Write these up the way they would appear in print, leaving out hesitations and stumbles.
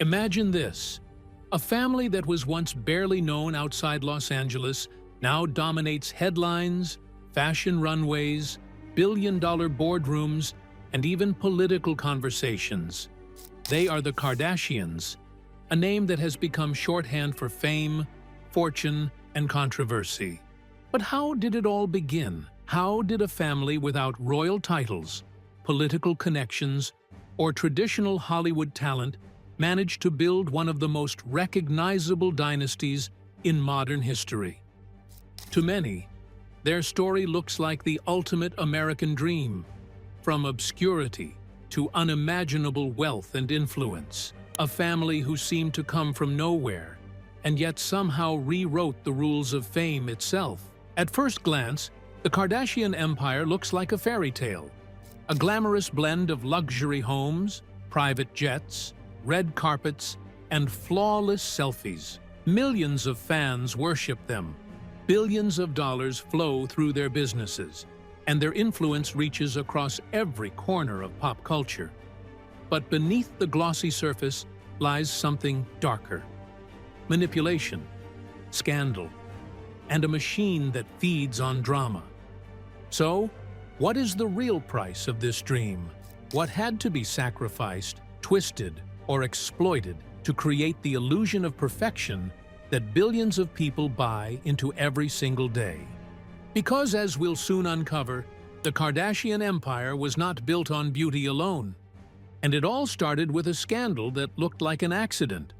Imagine this. A family that was once barely known outside Los Angeles now dominates headlines, fashion runways, billion-dollar boardrooms, and even political conversations. They are the Kardashians, a name that has become shorthand for fame, fortune, and controversy. But how did it all begin? How did a family without royal titles, political connections, or traditional Hollywood talent manage to build one of the most recognizable dynasties in modern history? To many, their story looks like the ultimate American dream, from obscurity to unimaginable wealth and influence. A family who seemed to come from nowhere, and yet somehow rewrote the rules of fame itself. At first glance, the Kardashian empire looks like a fairy tale. A glamorous blend of luxury homes, private jets, red carpets, and flawless selfies. Millions of fans worship them. Billions of dollars flow through their businesses, and their influence reaches across every corner of pop culture. But beneath the glossy surface lies something darker: manipulation, scandal, and a machine that feeds on drama. So, what is the real price of this dream? What had to be sacrificed, twisted, or exploited to create the illusion of perfection that billions of people buy into every single day? Because, as we'll soon uncover, the Kardashian empire was not built on beauty alone. And it all started with a scandal that looked like an accident,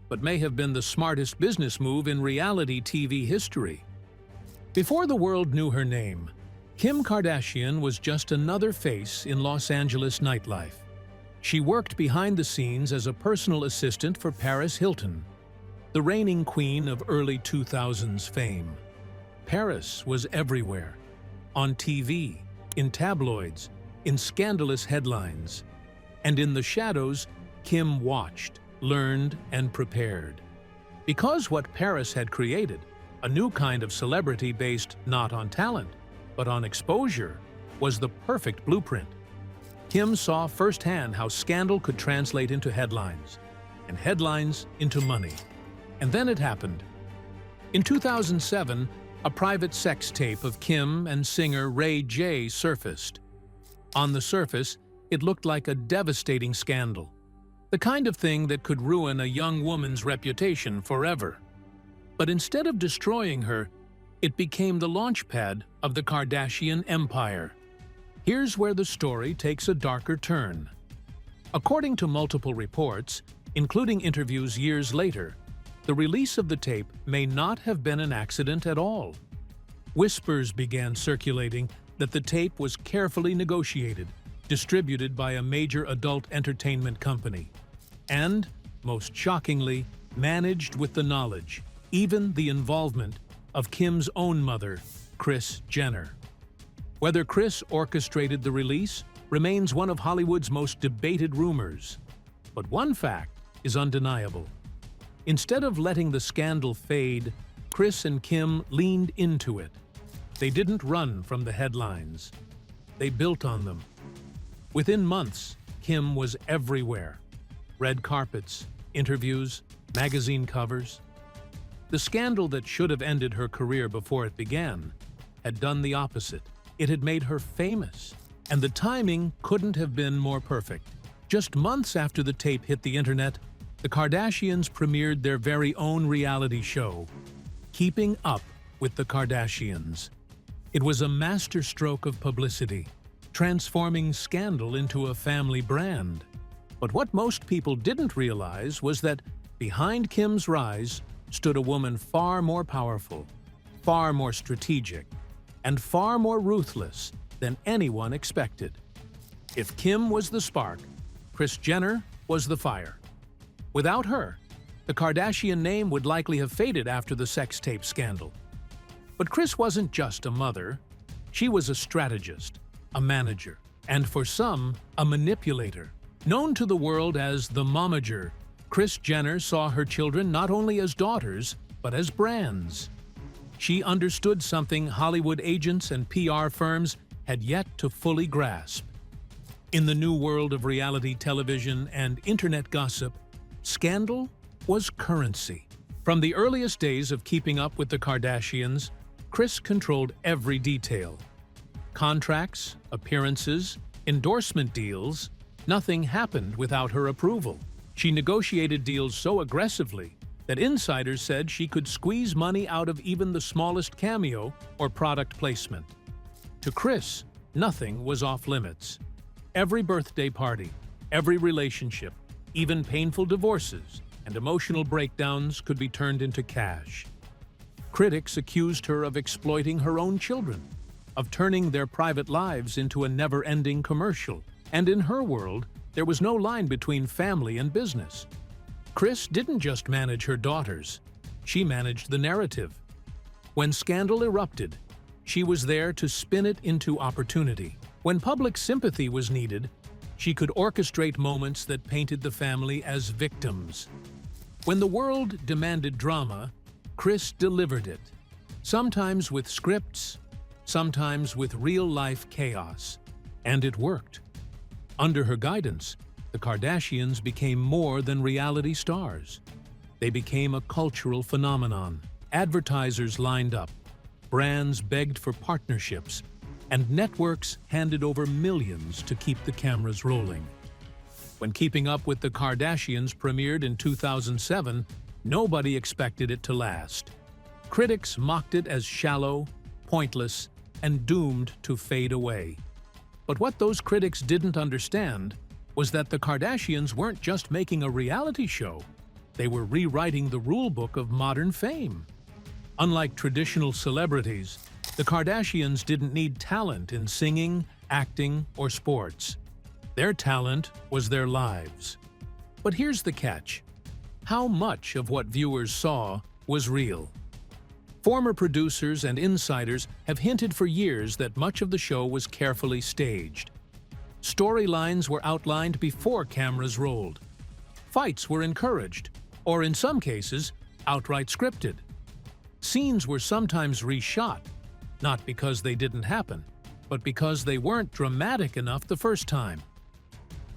but may have been the smartest business move in reality TV history. Before the world knew her name, Kim Kardashian was just another face in Los Angeles nightlife. She worked behind the scenes as a personal assistant for Paris Hilton, the reigning queen of early 2000s fame. Paris was everywhere, on TV, in tabloids, in scandalous headlines. And in the shadows, Kim watched, learned, and prepared. Because what Paris had created, a new kind of celebrity based not on talent, but on exposure, was the perfect blueprint. Kim saw firsthand how scandal could translate into headlines, and headlines into money. And then it happened. In 2007, a private sex tape of Kim and singer Ray J surfaced. On the surface, it looked like a devastating scandal, the kind of thing that could ruin a young woman's reputation forever. But instead of destroying her, it became the launchpad of the Kardashian empire. Here's where the story takes a darker turn. According to multiple reports, including interviews years later, the release of the tape may not have been an accident at all. Whispers began circulating that the tape was carefully negotiated, distributed by a major adult entertainment company, and, most shockingly, managed with the knowledge, even the involvement, of Kim's own mother, Kris Jenner. Whether Kris orchestrated the release remains one of Hollywood's most debated rumors. But one fact is undeniable. Instead of letting the scandal fade, Kris and Kim leaned into it. They didn't run from the headlines. They built on them. Within months, Kim was everywhere. Red carpets, interviews, magazine covers. The scandal that should have ended her career before it began had done the opposite. It had made her famous, and the timing couldn't have been more perfect. Just months after the tape hit the internet, the Kardashians premiered their very own reality show, Keeping Up with the Kardashians. It was a masterstroke of publicity, transforming scandal into a family brand. But what most people didn't realize was that behind Kim's rise stood a woman far more powerful, far more strategic, and far more ruthless than anyone expected. If Kim was the spark, Kris Jenner was the fire. Without her, the Kardashian name would likely have faded after the sex tape scandal. But Kris wasn't just a mother. She was a strategist, a manager, and for some, a manipulator. Known to the world as the momager, Kris Jenner saw her children not only as daughters, but as brands. She understood something Hollywood agents and PR firms had yet to fully grasp. In the new world of reality television and internet gossip, Scandal was currency. From the earliest days of keeping up with the Kardashians, Kris controlled every detail. Contracts, appearances, endorsement deals, nothing happened without her approval. She negotiated deals so aggressively that insiders said she could squeeze money out of even the smallest cameo or product placement. To Kris, nothing was off limits. Every birthday party, every relationship, even painful divorces and emotional breakdowns could be turned into cash. Critics accused her of exploiting her own children, of turning their private lives into a never-ending commercial. And in her world, there was no line between family and business. Kris didn't just manage her daughters, she managed the narrative. When scandal erupted, she was there to spin it into opportunity. When public sympathy was needed, she could orchestrate moments that painted the family as victims. When the world demanded drama, Kris delivered it, sometimes with scripts, sometimes with real-life chaos. And it worked. Under her guidance, the Kardashians became more than reality stars. They became a cultural phenomenon. Advertisers lined up, brands begged for partnerships, and networks handed over millions to keep the cameras rolling. When Keeping Up with the Kardashians premiered in 2007, nobody expected it to last. Critics mocked it as shallow, pointless, and doomed to fade away. But what those critics didn't understand was that the Kardashians weren't just making a reality show, they were rewriting the rulebook of modern fame. Unlike traditional celebrities, the Kardashians didn't need talent in singing, acting, or sports. Their talent was their lives. But here's the catch. How much of what viewers saw was real? Former producers and insiders have hinted for years that much of the show was carefully staged. Storylines were outlined before cameras rolled. Fights were encouraged, or in some cases, outright scripted. Scenes were sometimes reshot, not because they didn't happen, but because they weren't dramatic enough the first time.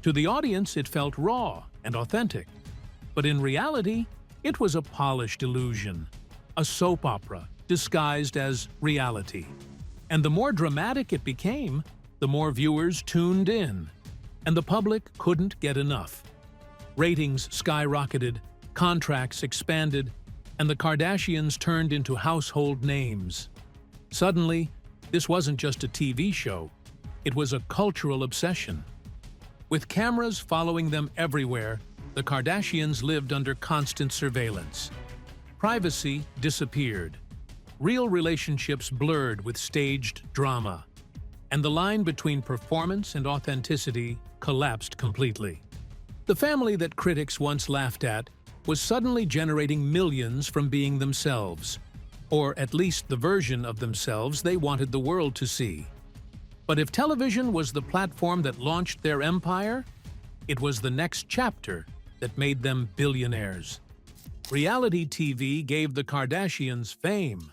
To the audience, it felt raw and authentic. But in reality, it was a polished illusion, a soap opera disguised as reality. And the more dramatic it became, the more viewers tuned in, and the public couldn't get enough. Ratings skyrocketed, contracts expanded, and the Kardashians turned into household names. Suddenly, this wasn't just a TV show, it was a cultural obsession. With cameras following them everywhere, the Kardashians lived under constant surveillance. Privacy disappeared. Real relationships blurred with staged drama. And the line between performance and authenticity collapsed completely. The family that critics once laughed at was suddenly generating millions from being themselves, or at least the version of themselves they wanted the world to see. But if television was the platform that launched their empire, it was the next chapter that made them billionaires. Reality TV gave the Kardashians fame,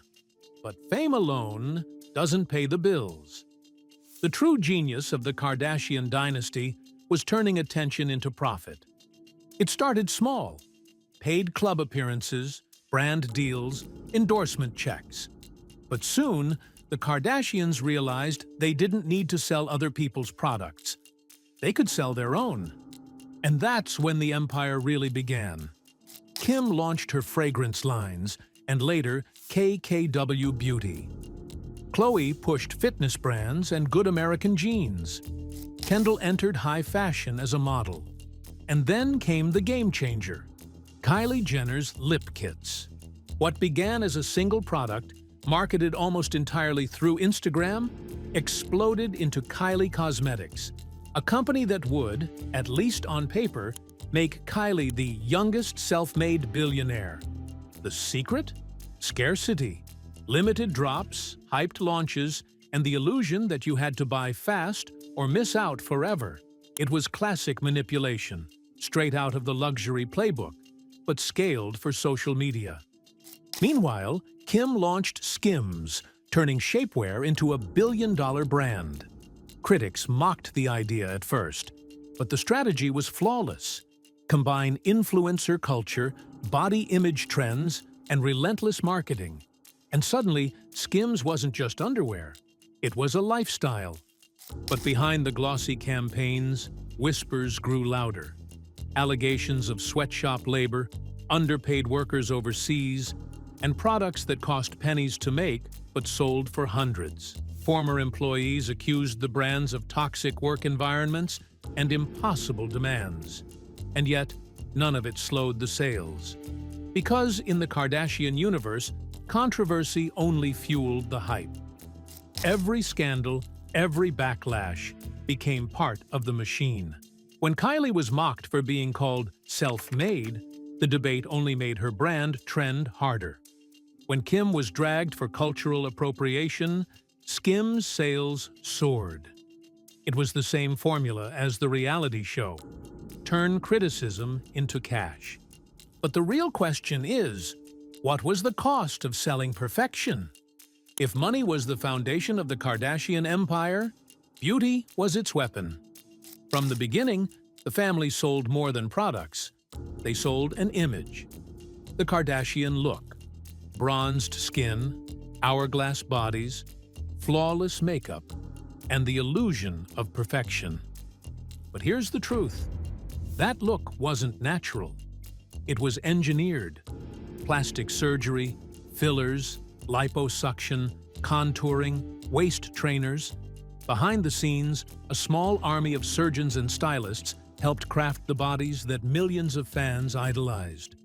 but fame alone doesn't pay the bills. The true genius of the Kardashian dynasty was turning attention into profit. It started small: paid club appearances, brand deals, endorsement checks. But soon, the Kardashians realized they didn't need to sell other people's products. They could sell their own. And that's when the empire really began. Kim launched her fragrance lines, and later KKW Beauty. Khloe pushed fitness brands and good American jeans. Kendall entered high fashion as a model. And then came the game changer: Kylie Jenner's lip kits. What began as a single product, marketed almost entirely through Instagram, exploded into Kylie Cosmetics, a company that would, at least on paper, make Kylie the youngest self-made billionaire. The secret? Scarcity. Limited drops, hyped launches, and the illusion that you had to buy fast or miss out forever. It was classic manipulation, straight out of the luxury playbook, but scaled for social media. Meanwhile, Kim launched Skims, turning shapewear into a billion-dollar brand. Critics mocked the idea at first, but the strategy was flawless. Combine influencer culture, body image trends, and relentless marketing. And suddenly, Skims wasn't just underwear. It was a lifestyle. But behind the glossy campaigns, whispers grew louder. Allegations of sweatshop labor, underpaid workers overseas, and products that cost pennies to make but sold for hundreds. Former employees accused the brands of toxic work environments and impossible demands. And yet, none of it slowed the sales. Because in the Kardashian universe, controversy only fueled the hype. Every scandal, every backlash became part of the machine. When Kylie was mocked for being called self-made, the debate only made her brand trend harder. When Kim was dragged for cultural appropriation, Skims' sales soared. It was the same formula as the reality show: turn criticism into cash. But the real question is, what was the cost of selling perfection? If money was the foundation of the Kardashian empire, beauty was its weapon. From the beginning, the family sold more than products. They sold an image. The Kardashian look: bronzed skin, hourglass bodies, flawless makeup, and the illusion of perfection. But here's the truth. That look wasn't natural. It was engineered. Plastic surgery, fillers, liposuction, contouring, waist trainers. Behind the scenes, a small army of surgeons and stylists helped craft the bodies that millions of fans idolized.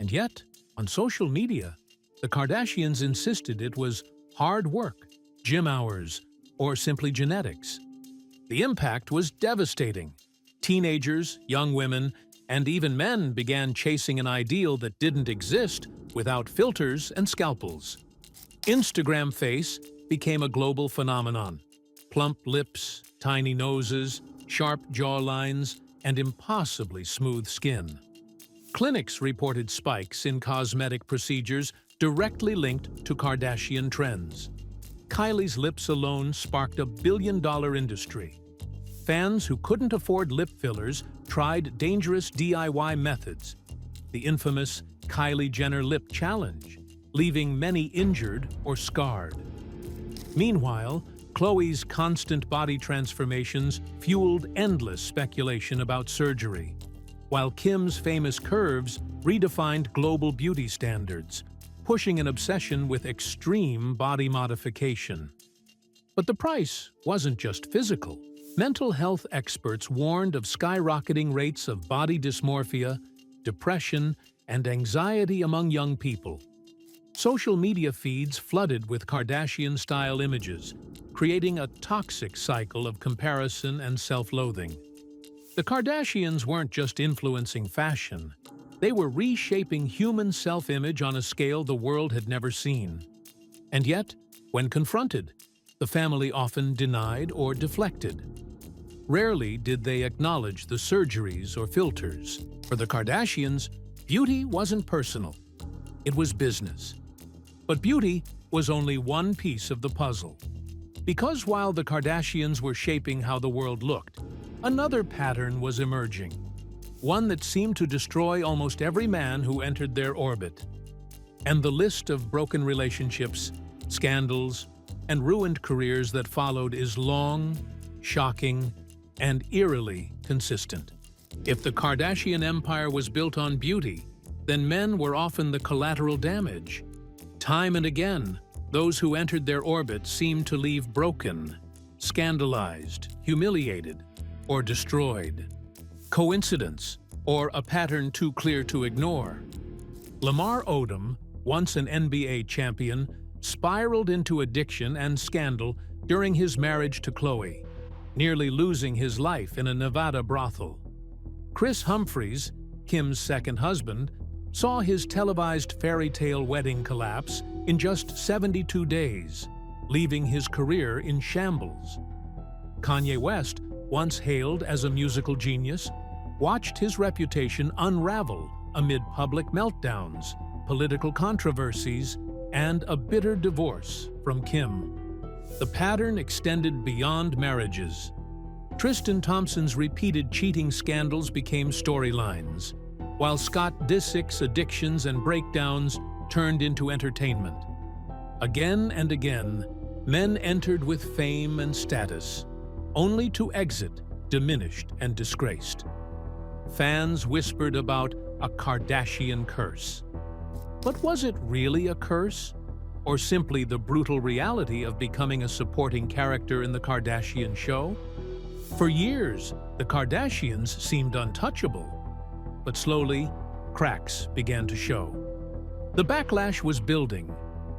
And yet, on social media, the Kardashians insisted it was hard work, gym hours, or simply genetics. The impact was devastating. Teenagers, young women, and even men began chasing an ideal that didn't exist without filters and scalpels. Instagram face became a global phenomenon. Plump lips, tiny noses, sharp jawlines, and impossibly smooth skin. Clinics reported spikes in cosmetic procedures directly linked to Kardashian trends. Kylie's lips alone sparked a billion-dollar industry. Fans who couldn't afford lip fillers tried dangerous DIY methods, the infamous Kylie Jenner Lip Challenge, leaving many injured or scarred. Meanwhile, Khloe's constant body transformations fueled endless speculation about surgery, while Kim's famous curves redefined global beauty standards, pushing an obsession with extreme body modification. But the price wasn't just physical. Mental health experts warned of skyrocketing rates of body dysmorphia, depression, and anxiety among young people. Social media feeds flooded with Kardashian-style images, creating a toxic cycle of comparison and self-loathing. The Kardashians weren't just influencing fashion. They were reshaping human self-image on a scale the world had never seen. And yet, when confronted, the family often denied or deflected. Rarely did they acknowledge the surgeries or filters. For the Kardashians, beauty wasn't personal. It was business. But beauty was only one piece of the puzzle. Because while the Kardashians were shaping how the world looked, another pattern was emerging. One that seemed to destroy almost every man who entered their orbit. And the list of broken relationships, scandals, and ruined careers that followed is long, shocking, and eerily consistent. If the Kardashian empire was built on beauty, then men were often the collateral damage. Time and again, those who entered their orbit seemed to leave broken, scandalized, humiliated, or destroyed. Coincidence, or a pattern too clear to ignore? Lamar Odom, once an NBA champion, spiraled into addiction and scandal during his marriage to Khloe, nearly losing his life in a Nevada brothel. Kris Humphries, Kim's second husband, saw his televised fairy tale wedding collapse in just 72 days, leaving his career in shambles. Kanye West, once hailed as a musical genius, watched his reputation unravel amid public meltdowns, political controversies, and a bitter divorce from Kim. The pattern extended beyond marriages. Tristan Thompson's repeated cheating scandals became storylines, while Scott Disick's addictions and breakdowns turned into entertainment. Again and again, men entered with fame and status, only to exit diminished and disgraced. Fans whispered about a Kardashian curse. But was it really a curse? Or simply the brutal reality of becoming a supporting character in the Kardashian show? For years, the Kardashians seemed untouchable, but slowly, cracks began to show. The backlash was building,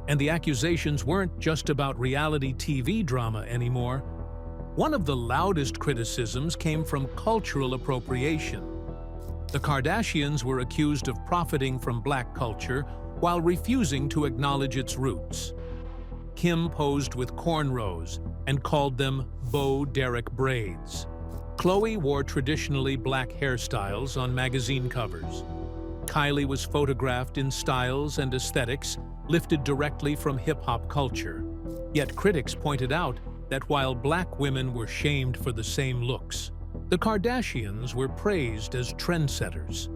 and the accusations weren't just about reality TV drama anymore. One of the loudest criticisms came from cultural appropriation. The Kardashians were accused of profiting from black culture while refusing to acknowledge its roots. Kim posed with cornrows and called them Bo Derek braids. Khloe wore traditionally black hairstyles on magazine covers. Kylie was photographed in styles and aesthetics lifted directly from hip-hop culture. Yet critics pointed out that while black women were shamed for the same looks, the Kardashians were praised as trendsetters.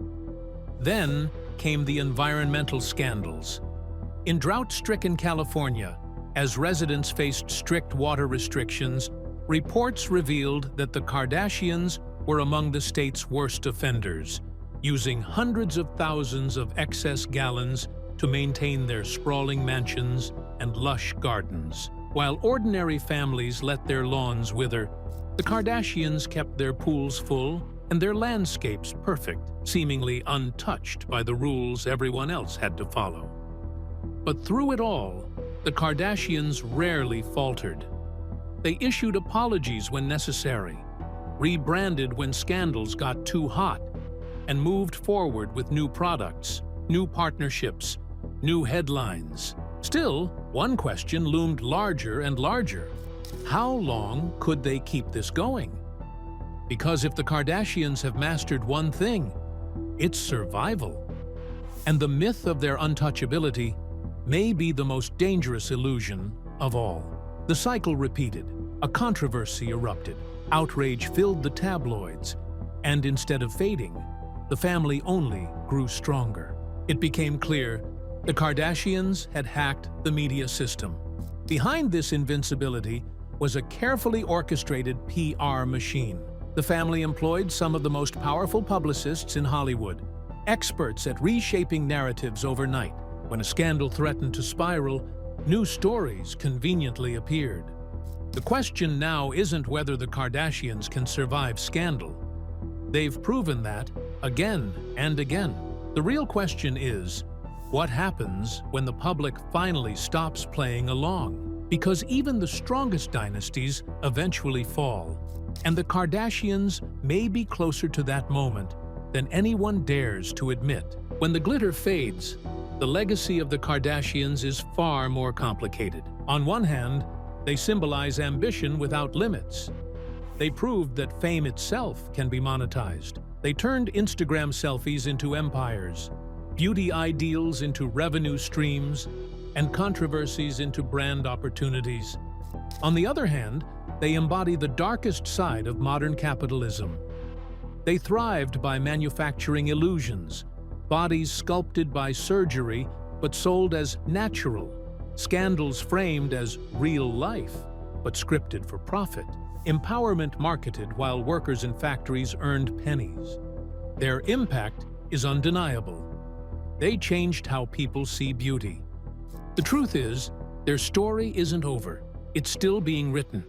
Then came the environmental scandals. In drought-stricken California, as residents faced strict water restrictions, reports revealed that the Kardashians were among the state's worst offenders, using hundreds of thousands of excess gallons to maintain their sprawling mansions and lush gardens. While ordinary families let their lawns wither, the Kardashians kept their pools full and their landscapes perfect, seemingly untouched by the rules everyone else had to follow. But through it all, the Kardashians rarely faltered. They issued apologies when necessary, rebranded when scandals got too hot, and moved forward with new products, new partnerships, new headlines. Still, one question loomed larger and larger. How long could they keep this going? Because if the Kardashians have mastered one thing, it's survival. And the myth of their untouchability may be the most dangerous illusion of all. The cycle repeated, a controversy erupted, outrage filled the tabloids, and instead of fading, the family only grew stronger. It became clear the Kardashians had hacked the media system. Behind this invincibility was a carefully orchestrated PR machine. The family employed some of the most powerful publicists in Hollywood, experts at reshaping narratives overnight. When a scandal threatened to spiral, new stories conveniently appeared. The question now isn't whether the Kardashians can survive scandal. They've proven that again and again. The real question is, what happens when the public finally stops playing along? Because even the strongest dynasties eventually fall, and the Kardashians may be closer to that moment than anyone dares to admit. When the glitter fades, the legacy of the Kardashians is far more complicated. On one hand, they symbolize ambition without limits. They proved that fame itself can be monetized. They turned Instagram selfies into empires, beauty ideals into revenue streams, and controversies into brand opportunities. On the other hand, they embody the darkest side of modern capitalism. They thrived by manufacturing illusions, bodies sculpted by surgery but sold as natural, scandals framed as real life but scripted for profit, empowerment marketed while workers in factories earned pennies. Their impact is undeniable. They changed how people see beauty. The truth is, their story isn't over. It's still being written.